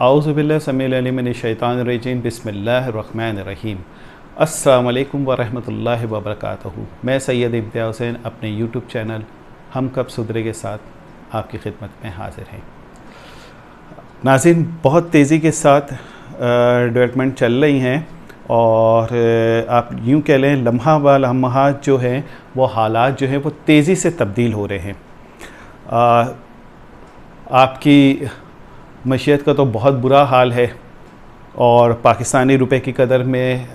आऊज़ुबिल्लाहि समीउल अलीम मिनश शैतानिर रजीम बिस्मिल्लाहिर रहमानिर रहीम। अस्सलामु अलैकुम व रहमतुल्लाहि व बरकातहू। मैं सैयद इम्तियाज़ हुसैन अपने यूट्यूब चैनल हम कब सुधरे के साथ आपकी खिदमत में हाज़िर हैं। नाज़रीन, बहुत तेज़ी के साथ डेवलपमेंट चल रही हैं और आप यूँ कह लें लम्हा ब लम्हा जो है वो हालात जो हैं वो तेज़ी से तब्दील हो रहे हैं। आपकी मईशत का तो बहुत बुरा हाल है और पाकिस्तानी रुपए की कदर में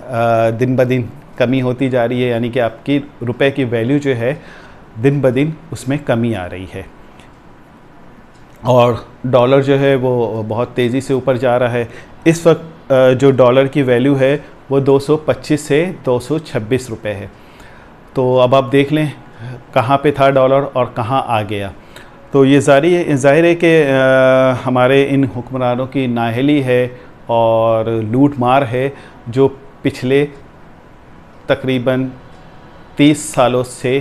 दिन ब दिन कमी होती जा रही है, यानी कि आपकी रुपए की वैल्यू जो है दिन ब दिन उसमें कमी आ रही है और डॉलर जो है वो बहुत तेज़ी से ऊपर जा रहा है। इस वक्त जो डॉलर की वैल्यू है वो 225 से 226 रुपए है। तो अब आप देख लें कहाँ पे था डॉलर और कहाँ आ गया। तो ये ज़ाहिर है कि हमारे इन हुक्मरानों की नाअहली है और लूट मार है जो पिछले तकरीबन 30 सालों से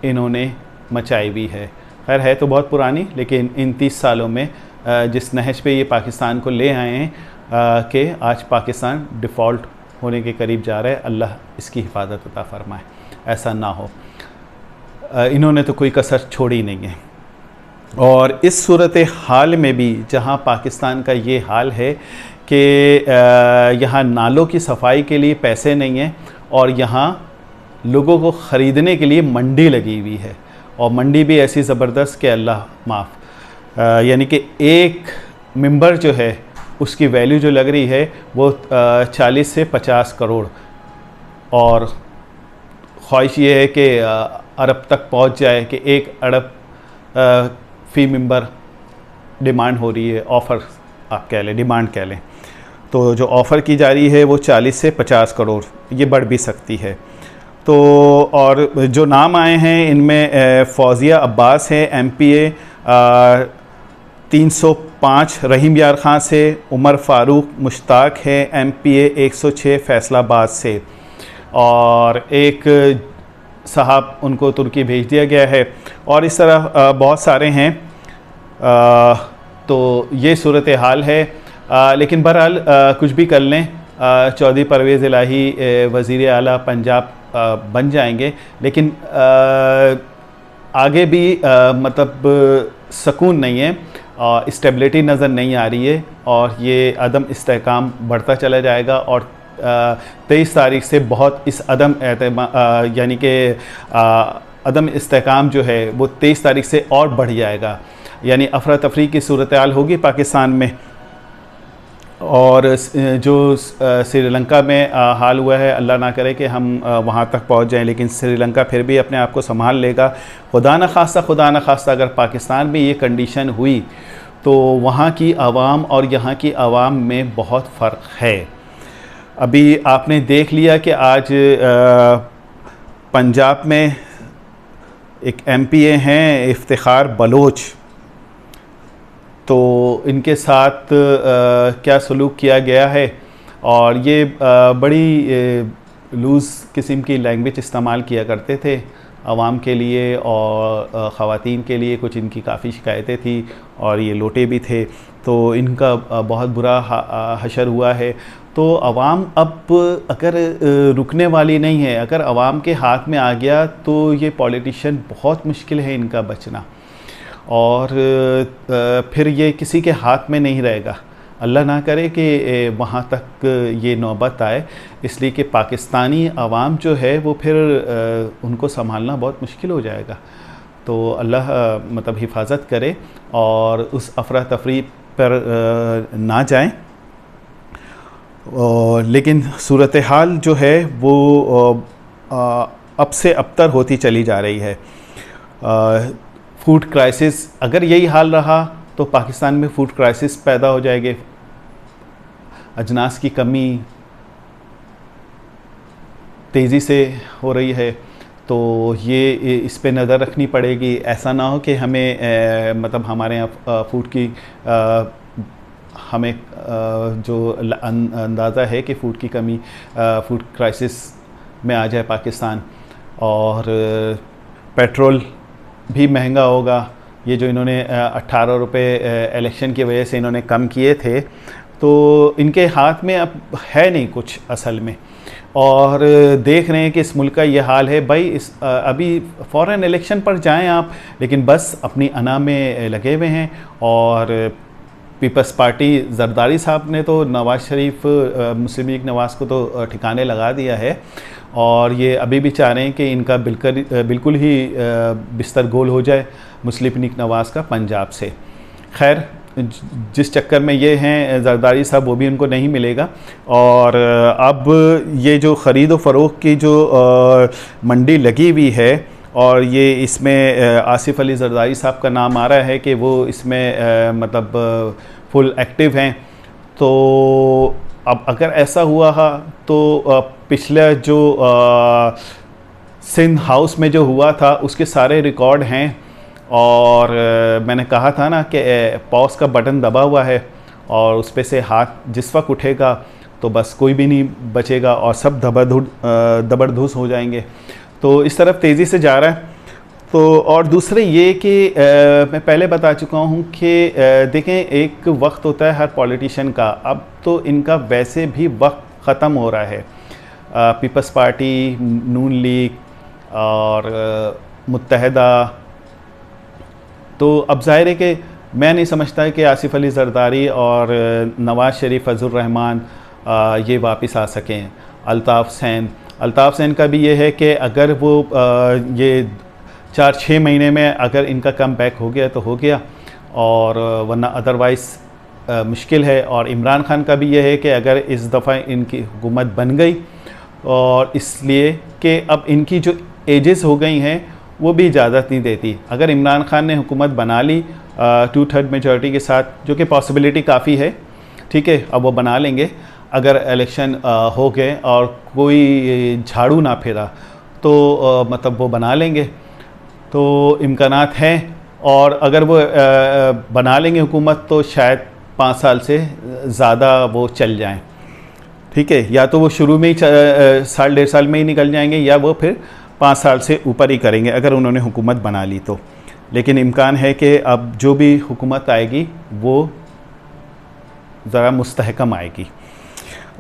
इन्होंने मचाई हुई है। खैर है तो बहुत पुरानी, लेकिन इन 30 सालों में जिस नहज पे ये पाकिस्तान को ले आए हैं कि आज पाकिस्तान डिफ़ॉल्ट होने के करीब जा रहा है। अल्लाह इसकी हिफाजत अता फ़रमाए, ऐसा ना हो। इन्होंने तो कोई कसर छोड़ी नहीं है। और इस सूरत हाल में भी जहां पाकिस्तान का ये हाल है कि यहाँ नालों की सफाई के लिए पैसे नहीं हैं और यहाँ लोगों को ख़रीदने के लिए मंडी लगी हुई है, और मंडी भी ऐसी ज़बरदस्त कि अल्लाह माफ़, यानी कि एक मेंबर जो है उसकी वैल्यू जो लग रही है वो 40 से 50 करोड़, और ख्वाहिश ये है कि अरब तक पहुँच जाए कि 1 अरब फ़ी मेंबर डिमांड हो रही है। ऑफ़र आप कह लें, डिमांड कह लें, तो जो ऑफ़र की जा रही है वो 40 से 50 करोड़, ये बढ़ भी सकती है। तो और जो नाम आए हैं इनमें फौजिया अब्बास है MPA 305 रहीम यार ख़ान से, उमर फ़ारूक मुश्ताक है MPA 106 फैसलाबाद से, और एक साहब उनको तुर्की भेज दिया गया है, और इस तरह बहुत सारे हैं। तो ये सूरत हाल है। लेकिन बहरहाल कुछ भी कर लें, चौधरी परवेज़ इलाही वज़ीर आला पंजाब बन जाएंगे, लेकिन आगे भी मतलब सुकून नहीं है, स्टेबिलिटी नज़र नहीं आ रही है, और ये अदम इस्तेहकाम बढ़ता चला जाएगा। और 23 तारीख से बहुत इस यानी कि अदम इस्तेहकाम जो है वो 23 तारीख से और बढ़ जाएगा, यानी अफरा तफरी की सूरत हाल होगी पाकिस्तान में। और जो श्रीलंका में हाल हुआ है, अल्लाह ना करे कि हम वहाँ तक पहुँच जाएं, लेकिन श्रीलंका फिर भी अपने आप को संभाल लेगा। खुदा न खास्ता अगर पाकिस्तान में ये कंडीशन हुई तो वहाँ की आवाम और यहाँ की आवाम में बहुत फ़र्क है। अभी आपने देख लिया कि आज पंजाब में एक MPA हैं इफ्तिखार बलोच, तो इनके साथ क्या सलूक किया गया है, और ये बड़ी लूज़ किस्म की लैंग्वेज इस्तेमाल किया करते थे आवाम के लिए और ख़वातीन के लिए। कुछ इनकी काफ़ी शिकायतें थी और ये लोटे भी थे, तो इनका बहुत बुरा हशर हुआ है। तो आवाम अब अगर रुकने वाली नहीं है, अगर आवाम के हाथ में आ गया तो ये पॉलिटिशियन बहुत मुश्किल है इनका बचना, और फिर ये किसी के हाथ में नहीं रहेगा। अल्लाह ना करे कि वहाँ तक ये नौबत आए, इसलिए कि पाकिस्तानी आवाम जो है वो फिर उनको संभालना बहुत मुश्किल हो जाएगा। तो अल्लाह मतलब हिफाजत करे और उस अफरा तफरी पर ना जाएं। लेकिन सूरत हाल जो है वो अब से अबतर होती चली जा रही है। फूड क्राइसिस, अगर यही हाल रहा तो पाकिस्तान में फूड क्राइसिस पैदा हो जाएगी, अजनास की कमी तेज़ी से हो रही है, तो ये इस पे नज़र रखनी पड़ेगी। ऐसा ना हो कि हमें मतलब हमारे यहाँ फूड की हमें जो अंदाज़ा है कि फ़ूड की कमी, फूड क्राइसिस में आ जाए पाकिस्तान, और पेट्रोल भी महंगा होगा। ये जो इन्होंने 18 रुपये इलेक्शन की वजह से इन्होंने कम किए थे, तो इनके हाथ में अब है नहीं कुछ असल में, और देख रहे हैं कि इस मुल्क का ये हाल है। भाई अभी फ़ौरन इलेक्शन पर जाएं आप, लेकिन बस अपनी अना में लगे हुए हैं। और पीपल्स पार्टी जरदारी साहब ने तो नवाज़ शरीफ मुस्लिम लीग नवाज़ को तो ठिकाने लगा दिया है, और ये अभी भी चाह रहे हैं कि इनका बिल्कुल ही बिस्तर गोल हो जाए मुस्लिम लीग नवाज़ का पंजाब से। खैर, जिस चक्कर में ये हैं जरदारी साहब, वो भी उनको नहीं मिलेगा। और अब ये जो ख़रीद व फ़रोख्त की जो मंडी लगी हुई है, और ये इसमें आसिफ अली जरदारी साहब का नाम आ रहा है कि वो इसमें मतलब फुल एक्टिव हैं। तो अब अगर ऐसा हुआ तो पिछले जो सिंध हाउस में जो हुआ था उसके सारे रिकॉर्ड हैं, और मैंने कहा था ना कि पॉज का बटन दबा हुआ है, और उस पे से हाथ जिस वक्त उठेगा तो बस कोई भी नहीं बचेगा और सब दबरधूस हो जाएंगे। तो इस तरफ तेज़ी से जा रहा है। तो और दूसरे ये कि मैं पहले बता चुका हूँ कि देखें, एक वक्त होता है हर पॉलिटिशियन का। अब तो इनका वैसे भी वक्त ख़त्म हो रहा है। पीपल्स पार्टी, नून लीग और मुत्तहदा, तो अब ज़ाहिर है कि मैं नहीं समझता कि आसिफ अली जरदारी और नवाज़ शरीफ, फजल रहमान ये वापस आ सकें। अल्ताफ़ सैन का भी ये है कि अगर वो ये 4-6 महीने में अगर इनका कम बैक हो गया तो हो गया, और वरना अदरवाइज़ मुश्किल है। और इमरान खान का भी ये है कि अगर इस दफ़ा इनकी हुकूमत बन गई, और इसलिए कि अब इनकी जो एजेस हो गई हैं वो भी इजाज़त नहीं देती। अगर इमरान खान ने हुकूमत बना ली 2/3 मेजॉरिटी के साथ, जो कि पॉसिबिलिटी काफ़ी है, ठीक है, अब वो बना लेंगे। अगर इलेक्शन हो गए और कोई झाड़ू ना फेरा तो मतलब वो बना लेंगे, तो इम्कानात हैं। और अगर वो बना लेंगे हुकूमत तो शायद 5 साल से ज़्यादा वो चल जाएं, ठीक है। या तो वो शुरू में ही 1.5 साल में ही निकल जाएंगे, या वो फिर 5 साल से ऊपर ही करेंगे अगर उन्होंने हुकूमत बना ली तो। लेकिन इम्कान है कि अब जो भी हुकूमत आएगी वो ज़रा मुस्तहकम आएगी।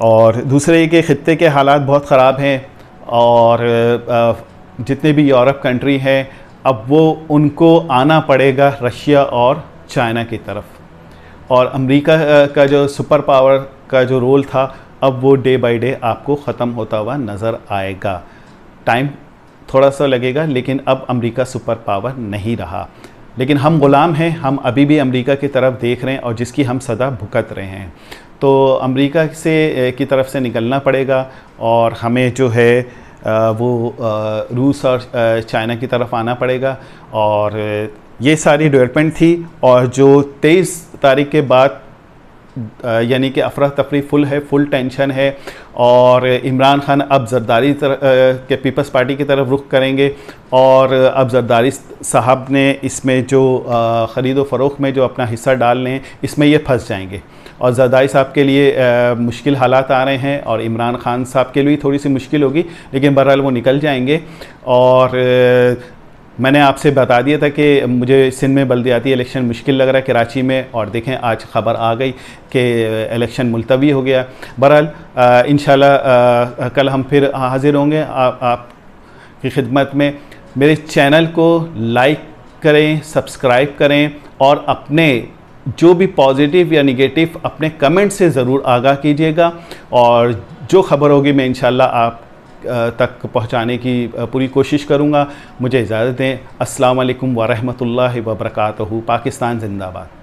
और दूसरे के ख़ित्ते के हालात बहुत ख़राब हैं, और जितने भी यूरोप कंट्री हैं अब वो उनको आना पड़ेगा रशिया और चाइना की तरफ। और अमेरिका का जो सुपर पावर का जो रोल था, अब वो डे बाय डे आपको ख़त्म होता हुआ नज़र आएगा। टाइम थोड़ा सा लगेगा, लेकिन अब अमेरिका सुपर पावर नहीं रहा। लेकिन हम ग़ुलाम हैं, हम अभी भी अमेरिका की तरफ देख रहे हैं, और जिसकी हम सदा भुगत रहे हैं। तो अमेरिका से की तरफ से निकलना पड़ेगा, और हमें जो है वो रूस और चाइना की तरफ आना पड़ेगा। और ये सारी डेवलपमेंट थी। और जो 23 तारीख के बाद यानी कि अफरा तफरी फुल है, फुल टेंशन है। और इमरान खान अब जरदारी के पीपल्स पार्टी की तरफ रुख करेंगे, और अब जरदारी साहब ने इसमें जो ख़रीद व फ़रोख्त में जो अपना हिस्सा डाल लें, इसमें ये फंस जाएंगे। और जरदारी साहब के लिए मुश्किल हालात आ रहे हैं, और इमरान खान साहब के लिए थोड़ी सी मुश्किल होगी, लेकिन बहरहाल वो निकल जाएंगे। और मैंने आपसे बता दिया था कि मुझे सिंध में बल्दियाती इलेक्शन मुश्किल लग रहा है, कराची में, और देखें आज ख़बर आ गई कि इलेक्शन मुलतवी हो गया। बहरहाल इंशाल्लाह कल हम फिर हाज़िर होंगे आपकी खिदमत में। मेरे चैनल को लाइक करें, सब्सक्राइब करें, और अपने जो भी पॉजिटिव या निगेटिव अपने कमेंट से ज़रूर आगाह कीजिएगा। और जो ख़बर होगी मैं इंशाल्लाह आप तक पहुंचाने की पूरी कोशिश करूंगा। मुझे इजाज़त दें। अस्सलाम वालेकुम व रहमतुल्लाहि व बरकातहू। पाकिस्तान ज़िंदाबाद।